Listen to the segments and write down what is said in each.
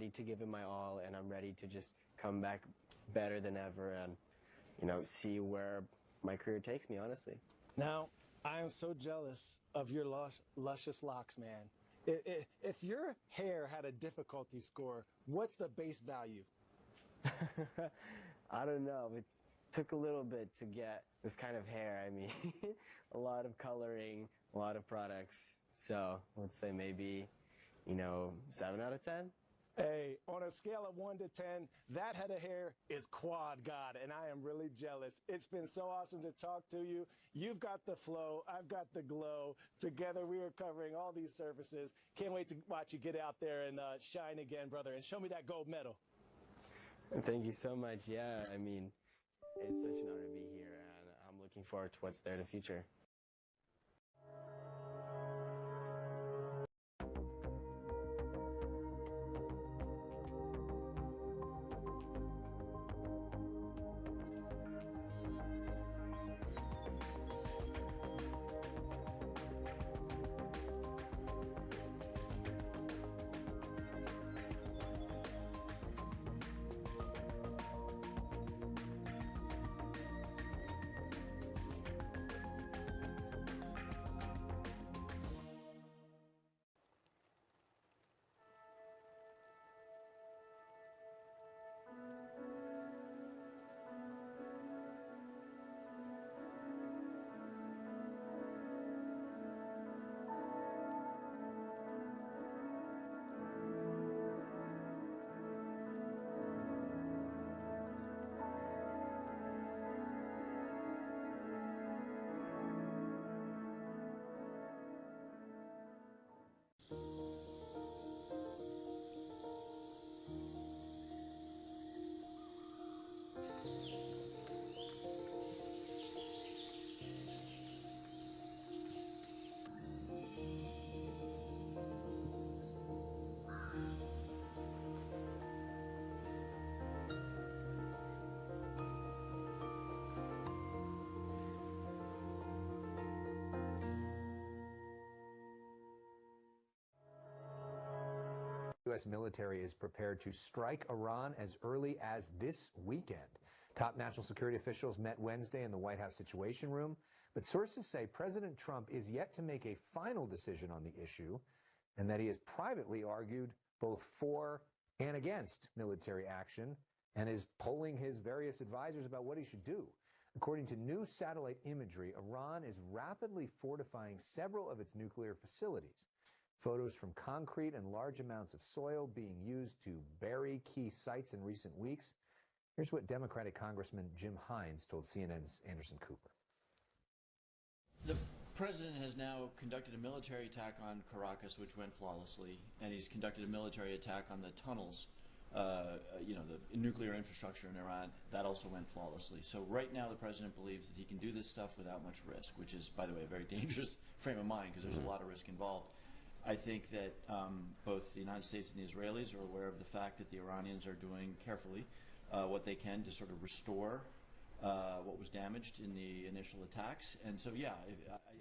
ready to give it my all, and I'm ready to just come back better than ever and, you know, see where my career takes me, honestly. Now, I am so jealous of your luscious locks, man. If your hair had a difficulty score, what's the base value? I don't know. It took a little bit to get this kind of hair. I mean, a lot of coloring, a lot of products. So let's say maybe, you know, 7 out of 10. Hey, on a scale of 1 to 10, that head of hair is quad god, and I am really jealous. It's been so awesome to talk to you. You've got the flow, I've got the glow. Together, we are covering all these surfaces. Can't wait to watch you get out there and shine again, brother, and show me that gold medal. Thank you so much. Yeah, I mean, it's such an honor to be here, and I'm looking forward to what's there in the future. U.S. military is prepared to strike Iran as early as this weekend. Top national security officials met Wednesday in the White House Situation Room, but sources say President Trump is yet to make a final decision on the issue, and that he has privately argued both for and against military action and is polling his various advisors about what he should do. According to new satellite imagery, Iran is rapidly fortifying several of its nuclear facilities. Photos from concrete and large amounts of soil being used to bury key sites in recent weeks. Here's what Democratic Congressman Jim Hines told CNN's Anderson Cooper. The president has now conducted a military attack on Caracas, which went flawlessly, and he's conducted a military attack on the tunnels, the nuclear infrastructure in Iran. That also went flawlessly. So right now the president believes that he can do this stuff without much risk, which is, by the way, a very dangerous frame of mind because there's a lot of risk involved. I think that both the United States and the Israelis are aware of the fact that the Iranians are doing carefully what they can to sort of restore what was damaged in the initial attacks. And so, yeah.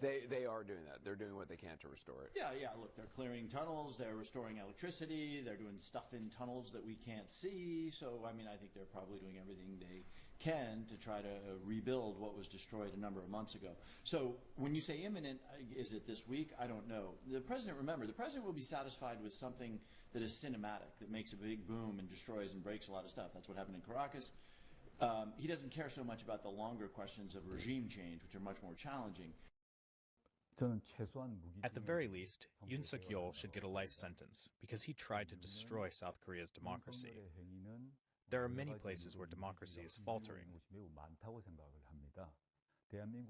They are doing that. They're doing what they can to restore it. Yeah. Look, they're clearing tunnels. They're restoring electricity. They're doing stuff in tunnels that we can't see. So, I mean, I think they're probably doing everything they can to try to rebuild what was destroyed a number of months ago. So when you say imminent, is it this week? I don't know. Remember, the president will be satisfied with something that is cinematic, that makes a big boom and destroys and breaks a lot of stuff. That's what happened in Caracas. He doesn't care so much about the longer questions of regime change, which are much more challenging. At the very least, Yoon Suk-yeol should get a life sentence because he tried to destroy South Korea's democracy. There are many places where democracy is faltering.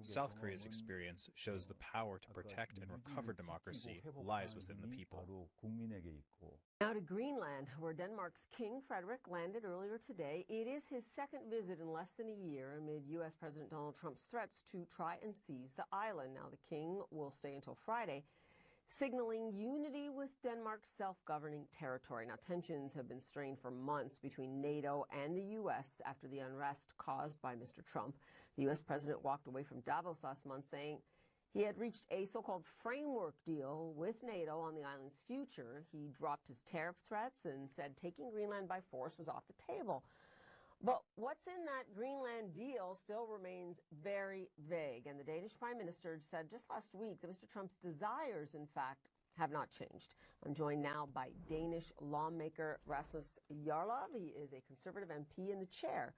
South Korea's experience shows the power to protect and recover democracy lies within the people. Now to Greenland, where Denmark's King Frederik landed earlier today. It is his second visit in less than a year amid U.S. President Donald Trump's threats to try and seize the island. Now the king will stay until Friday, signaling unity with Denmark's self-governing territory. Now, tensions have been strained for months between NATO and the U.S. after the unrest caused by Mr. Trump. The U.S. president walked away from Davos last month saying He had reached a so-called framework deal with NATO on the island's future. He dropped his tariff threats and said taking Greenland by force was off the table. But what's in that Greenland deal still remains very vague. And the Danish Prime Minister said just last week that Mr. Trump's desires, in fact, have not changed. I'm joined now by Danish lawmaker Rasmus Jarlov. He is a Conservative MP and the chair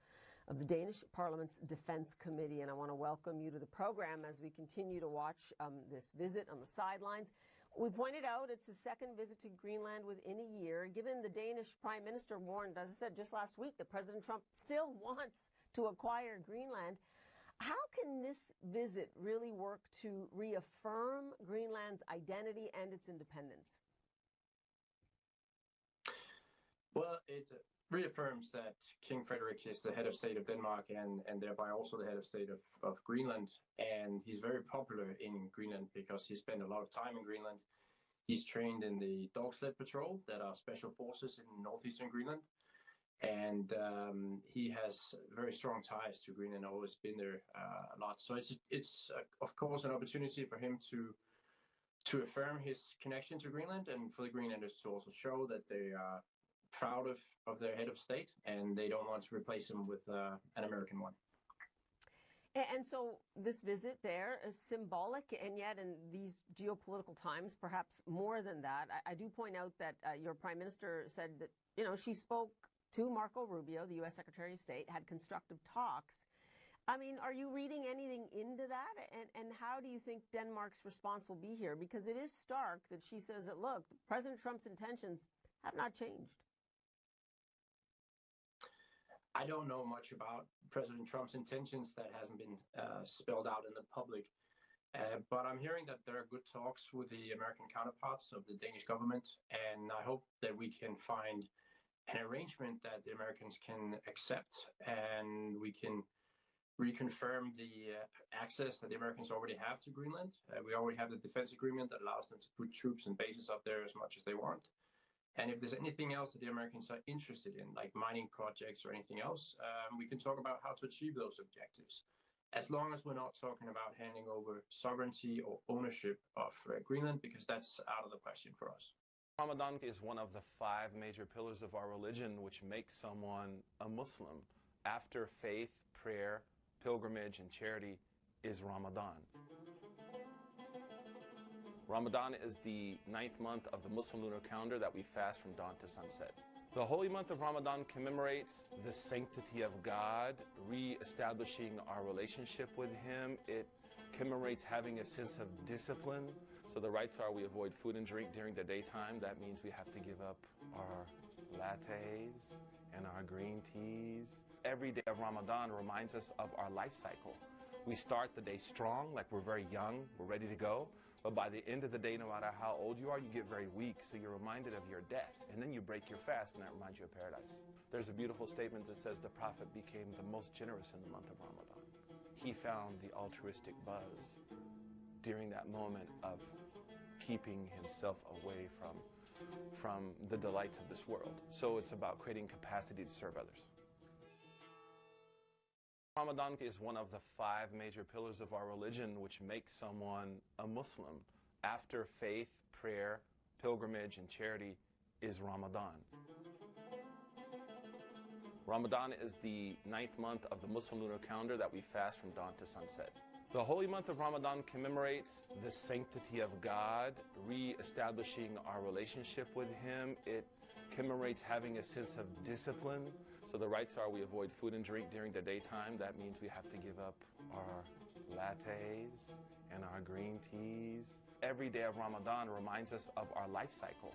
of the Danish Parliament's Defense Committee. And I want to welcome you to the program as we continue to watch this visit on the sidelines. We pointed out it's his second visit to Greenland within a year. Given the Danish Prime Minister warned, as I said just last week, that President Trump still wants to acquire Greenland, how can this visit really work to reaffirm Greenland's identity and its independence? Well, it reaffirms that King Frederik is the head of state of Denmark and thereby also the head of state of Greenland. And he's very popular in Greenland because he spent a lot of time in Greenland. He's trained in the dog sled patrol that are special forces in northeastern Greenland. And he has very strong ties to Greenland, always been there a lot. So it's of course, an opportunity for him to affirm his connection to Greenland and for the Greenlanders to also show that they are proud of their head of state, and they don't want to replace him with an American one. And so this visit there is symbolic, and yet in these geopolitical times, perhaps more than that. I do point out that your prime minister said that, she spoke to Marco Rubio, the U.S. Secretary of State, had constructive talks. I mean, are you reading anything into that? And how do you think Denmark's response will be here? Because it is stark that she says that, look, President Trump's intentions have not changed. I don't know much about President Trump's intentions. That hasn't been spelled out in the public. But I'm hearing that there are good talks with the American counterparts of the Danish government. And I hope that we can find an arrangement that the Americans can accept, and we can reconfirm the access that the Americans already have to Greenland. We already have the defense agreement that allows them to put troops and bases up there as much as they want. And if there's anything else that the Americans are interested in, like mining projects or anything else, we can talk about how to achieve those objectives. As long as we're not talking about handing over sovereignty or ownership of Greenland, because that's out of the question for us. Ramadan is one of the 5 major pillars of our religion, which makes someone a Muslim. After faith, prayer, pilgrimage, and charity is Ramadan. Ramadan is the 9th month of the Muslim lunar calendar that we fast from dawn to sunset. The holy month of Ramadan commemorates the sanctity of God, re-establishing our relationship with Him. It commemorates having a sense of discipline. So the rites are we avoid food and drink during the daytime. That means we have to give up our lattes and our green teas. Every day of Ramadan reminds us of our life cycle. We start the day strong, like we're very young, we're ready to go. But by the end of the day, no matter how old you are, you get very weak, so you're reminded of your death. And then you break your fast, and that reminds you of paradise. There's a beautiful statement that says the prophet became the most generous in the month of Ramadan. He found the altruistic buzz during that moment of keeping himself away from the delights of this world. So it's about creating capacity to serve others. Ramadan is one of the 5 major pillars of our religion, which makes someone a Muslim. After faith, prayer, pilgrimage, and charity is Ramadan. Ramadan is the 9th month of the Muslim lunar calendar that we fast from dawn to sunset. The holy month of Ramadan commemorates the sanctity of God, re-establishing our relationship with Him. It commemorates having a sense of discipline. So the rites are we avoid food and drink during the daytime. That means we have to give up our lattes and our green teas. Every day of Ramadan reminds us of our life cycle.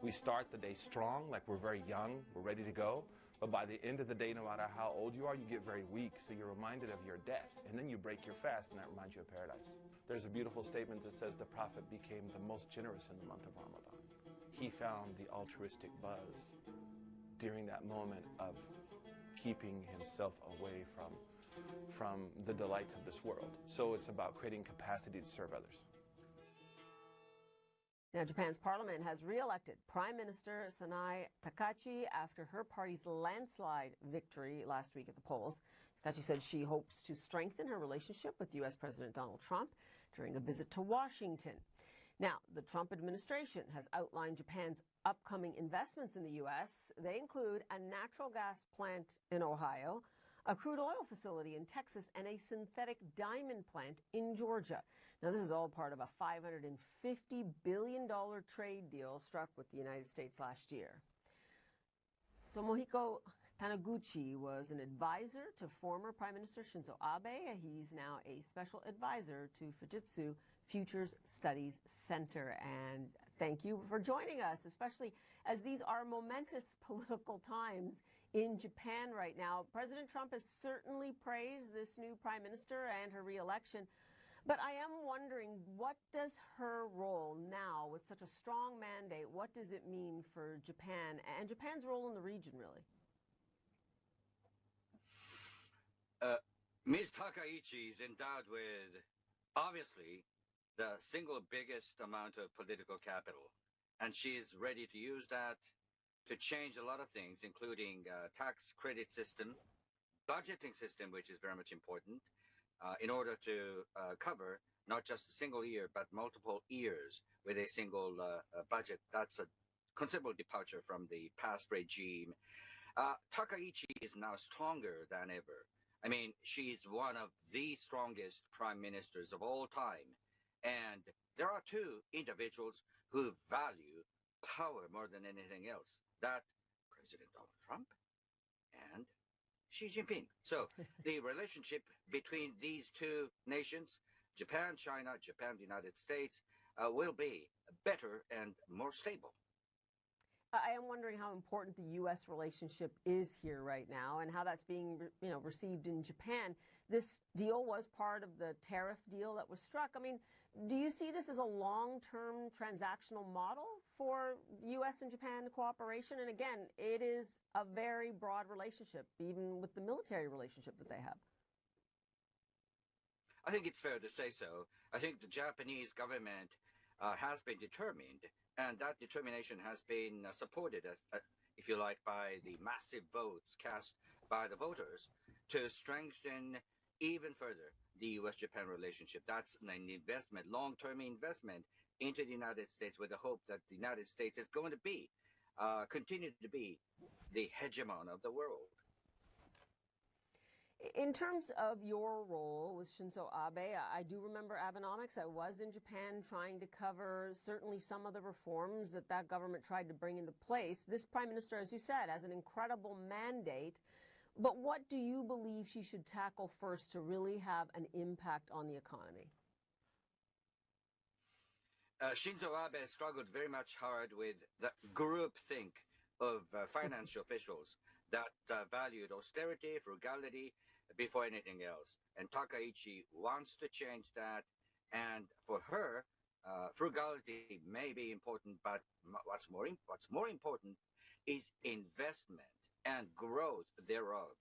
We start the day strong, like we're very young, we're ready to go. But by the end of the day, no matter how old you are, you get very weak, so you're reminded of your death. And then you break your fast, and that reminds you of paradise. There's a beautiful statement that says the prophet became the most generous in the month of Ramadan. He found the altruistic buzz during that moment of keeping himself away from the delights of this world. So it's about creating capacity to serve others. Now, Japan's parliament has re-elected Prime Minister Sanai Takachi after her party's landslide victory last week at the polls. Takachi said she hopes to strengthen her relationship with U.S. President Donald Trump. during a visit to Washington. Now, the Trump administration has outlined Japan's upcoming investments in the U.S. They include a natural gas plant in Ohio, a crude oil facility in Texas, and a synthetic diamond plant in Georgia. Now, this is all part of a $550 billion trade deal struck with the United States last year. Tomohiko Taniguchi was an advisor to former Prime Minister Shinzo Abe. He's now a special advisor to Fujitsu Futures Studies Center. And thank you for joining us, especially as these are momentous political times in Japan right now. President Trump has certainly praised this new prime minister and her re-election. But I am wondering, what does her role now, with such a strong mandate, what does it mean for Japan and Japan's role in the region, really? Ms. Takaichi is endowed with, obviously, the single biggest amount of political capital. And she is ready to use that to change a lot of things, including tax credit system, budgeting system, which is very much important, in order to cover not just a single year, but multiple years with a single budget. That's a considerable departure from the past regime. Takaichi is now stronger than ever. I mean, she's one of the strongest prime ministers of all time. And there are two individuals who value power more than anything else. That President Donald Trump and Xi Jinping. So the relationship between these two nations, Japan, China, Japan, the United States, will be better and more stable. I am wondering how important the U.S. relationship is here right now and how that's being, received in Japan. This deal was part of the tariff deal that was struck. I mean, do you see this as a long-term transactional model for U.S. and Japan cooperation? And again, it is a very broad relationship, even with the military relationship that they have. I think it's fair to say so. I think the Japanese government has been determined, and that determination has been supported, if you like, by the massive votes cast by the voters to strengthen even further the U.S.-Japan relationship. That's an investment, long-term investment into the United States, with the hope that the United States is going to be, continue to be the hegemon of the world. In terms of your role with Shinzo Abe, I do remember Abenomics. I was in Japan trying to cover certainly some of the reforms that government tried to bring into place. This prime minister, as you said, has an incredible mandate. But what do you believe she should tackle first to really have an impact on the economy? Shinzo Abe struggled very much hard with the groupthink of financial officials that valued austerity, frugality, before anything else. And Takaichi wants to change that. And for her, frugality may be important, but what's more important is investment and growth thereof.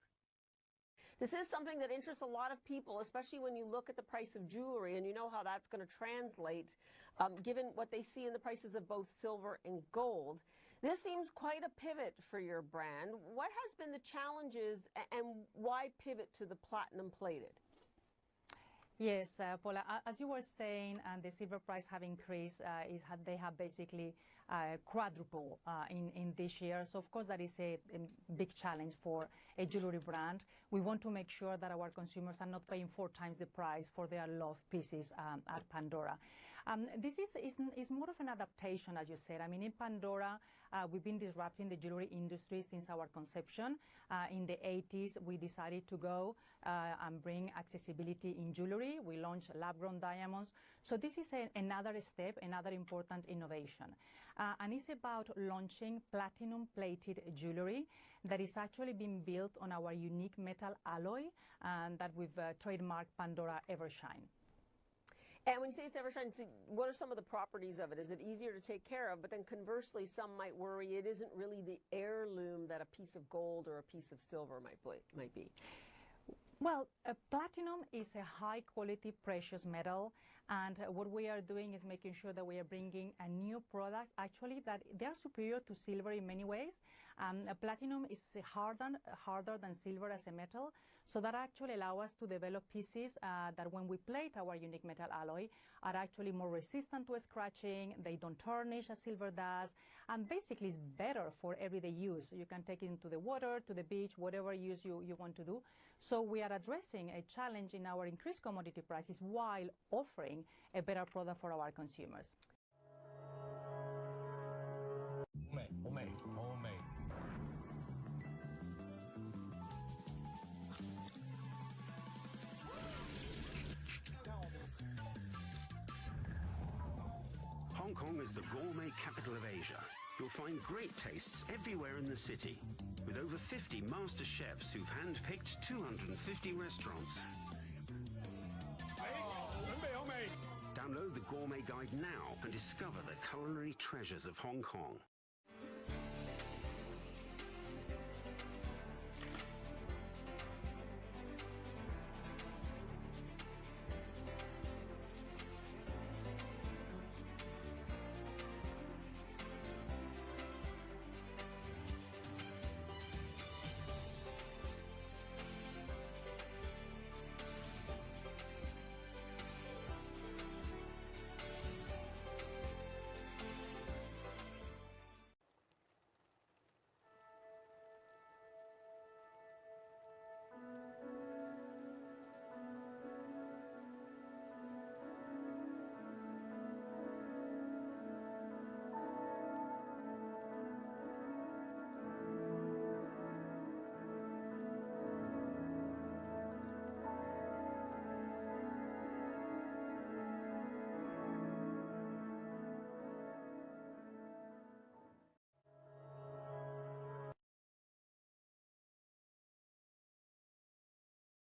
This is something that interests a lot of people, especially when you look at the price of jewelry, and you know how that's going to translate, given what they see in the prices of both silver and gold. This seems quite a pivot for your brand. What has been the challenges, and why pivot to the platinum plated? Yes, Paula, as you were saying, and the silver price have increased, they have basically quadrupled in this year. So, of course, that is a big challenge for a jewelry brand. We want to make sure that our consumers are not paying 4 times the price for their loved pieces at Pandora. This is more of an adaptation, as you said. I mean, in Pandora, we've been disrupting the jewelry industry since our conception. In the 80s, we decided to go and bring accessibility in jewelry. We launched lab-grown diamonds. So this is another step, another important innovation. And it's about launching platinum-plated jewelry that is actually being built on our unique metal alloy that we've trademarked Pandora Evershine. And when you say it's Evershine, what are some of the properties of it? Is it easier to take care of? But then conversely, some might worry it isn't really the heirloom that a piece of gold or a piece of silver might be. Well, platinum is a high-quality precious metal And what we are doing is making sure that we are bringing a new product, actually, that they are superior to silver in many ways. Platinum is harder than silver as a metal, so that actually allows us to develop pieces that when we plate our unique metal alloy are actually more resistant to scratching, they don't tarnish as silver does, and basically it's better for everyday use. You can take it into the water, to the beach, whatever use you want to do. So we are addressing a challenge in our increased commodity prices while offering a better product for our consumers. Hong Kong is the gourmet capital of Asia. You'll find great tastes everywhere in the city, with over 50 master chefs who've hand-picked 250 restaurants. Download the Gourmet Guide now and discover the culinary treasures of Hong Kong.